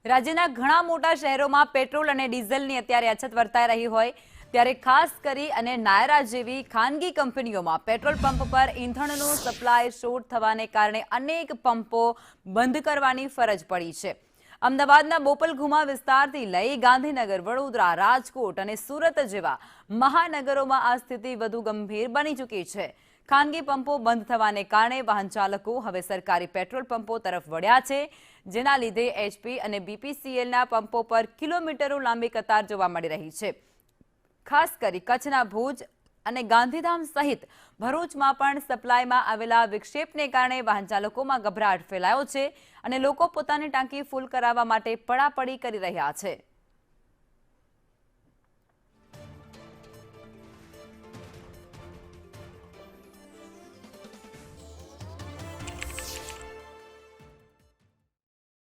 રાજ્યના ઘણા મોટા શહેરોમાં પેટ્રોલ અને ડીઝલની અત્યારે અછત વર્તાઈ રહી હોય ત્યારે ખાસ કરી અને નાયરા જેવી ખાનગી કંપનીઓમાં પેટ્રોલ પંપ પર ઈંધણનો સપ્લાય શોર્ટ થવાને કારણે અનેક પંપો બંધ કરવાની ફરજ પડી છે। અમદાવાદના બોપલઘુમા વિસ્તારથી લઈ ગાંધીનગર, વડોદરા, રાજકોટ અને સુરત જેવા મહાનગરોમાં આ સ્થિતિ વધુ ગંભીર બની ચૂકી છે। ખાનગી પંપો બંધ થવાને કારણે વાહન ચાલકો હવે સરકારી પેટ્રોલ પંપો તરફ વળ્યા છે, જેના લીધે એચપી અને બીપીસીએલના પંપો પર કિલોમીટરો લાંબી કતાર જોવા મળી રહી છે। ખાસ કરી કચ્છના ભુજ અને ગાંધીધામ સહિત ભરૂચમાં પણ સપ્લાયમાં આવેલા વિક્ષેપને કારણે વાહન ચાલકોમાં ગભરાટ ફેલાયો છે અને લોકો પોતાની ટાંકી ફૂલ કરાવવા માટે પડાપડી કરી રહ્યા છે।